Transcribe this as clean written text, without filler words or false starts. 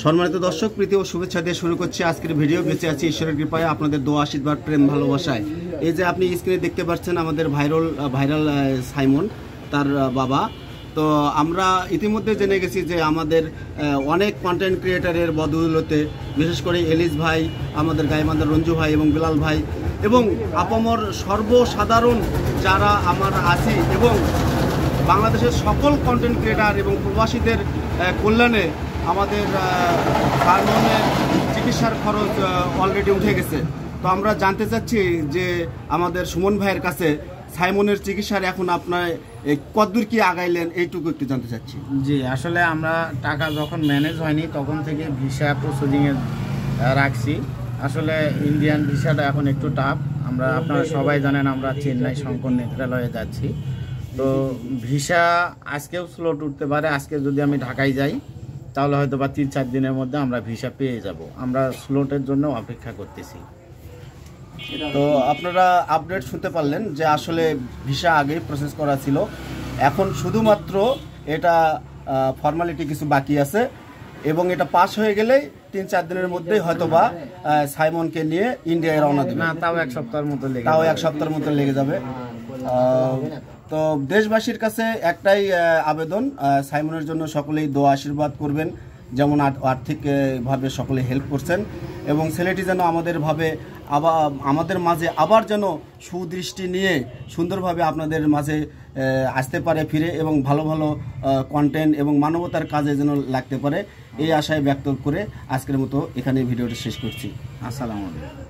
সম্মানিত দর্শক, প্রীতি ও শুভেচ্ছা দিয়ে শুরু করছি আজকের ভিডিও। বেঁচে আছি ঈশ্বরের কৃপায়, আপনাদের দোয়া আশীর্বাদ প্রেম ভালোবাসায়। এই যে আপনি স্ক্রিনে দেখতে পাচ্ছেন আমাদের ভাইরাল সাইমন, তার বাবা। তো আমরা ইতিমধ্যে জেনে গেছি যে আমাদের অনেক কন্টেন্ট ক্রিয়েটারের বদৌলতে, বিশেষ করে এলিস ভাই, আমাদের গাইবান্ধার রঞ্জু ভাই এবং বিলাল ভাই এবং আপামর সর্বসাধারণ যারা আমার আছি এবং বাংলাদেশের সকল কন্টেন্ট ক্রিয়েটার এবং প্রবাসীদের কল্যাণে আমাদের সাইমনের চিকিৎসার খরচ অলরেডি উঠে গেছে। তো আমরা জানতে চাচ্ছি যে আমাদের সুমন ভাইয়ের কাছে সাইমনের চিকিৎসার এখন আপনার কতদূর কি আগাইলেন, এইটুকু একটু জানতে চাচ্ছি। জি, আসলে আমরা টাকা যখন ম্যানেজ হয়নি তখন থেকে ভিসা প্রসিডিংয়ে রাখছি। আসলে ইন্ডিয়ান ভিসাটা এখন একটু টাফ। আপনারা সবাই জানেন আমরা চেন্নাই শঙ্কর নেত্রালয়ে যাচ্ছি। তো ভিসা আজকেও স্লট উঠতে পারে। আজকে যদি আমি ঢাকায় যাই তাহলে হয়তো বা 3-4 দিনের মধ্যে আমরা ভিসা পেয়ে যাব। আমরা স্লটের জন্য অপেক্ষা করতেছি। তো আপনারা আপডেট শুনতে পারলেন যে আসলে ভিসা আগেই প্রসেস করা ছিল, এখন শুধুমাত্র এটা ফর্মালিটি কিছু বাকি আছে এবং এটা পাস হয়ে গেলেই 3-4 দিনের মধ্যেই হয়তোবা সাইমনকে নিয়ে ইন্ডিয়ায় রওনা দেবে। না, তাও এক সপ্তাহের মতো লেগে যাবে। তো দেশবাসীর কাছে একটাই আবেদন, সাইমনের জন্য সকলেই দোয়া আশীর্বাদ করবেন, যেমন আর্থিকভাবে সকলে হেল্প করছেন এবং ছেলেটি যেন আমাদের মাঝে আবার যেন সুদৃষ্টি নিয়ে সুন্দরভাবে আপনাদের মাঝে আসতে পারে ফিরে এবং ভালো ভালো কন্টেন্ট এবং মানবতার কাজে যেন লাগতে পারে, এই আশায় ব্যক্ত করে আজকের মতো এখানে ভিডিওটা শেষ করছি। আসসালামু আলাইকুম।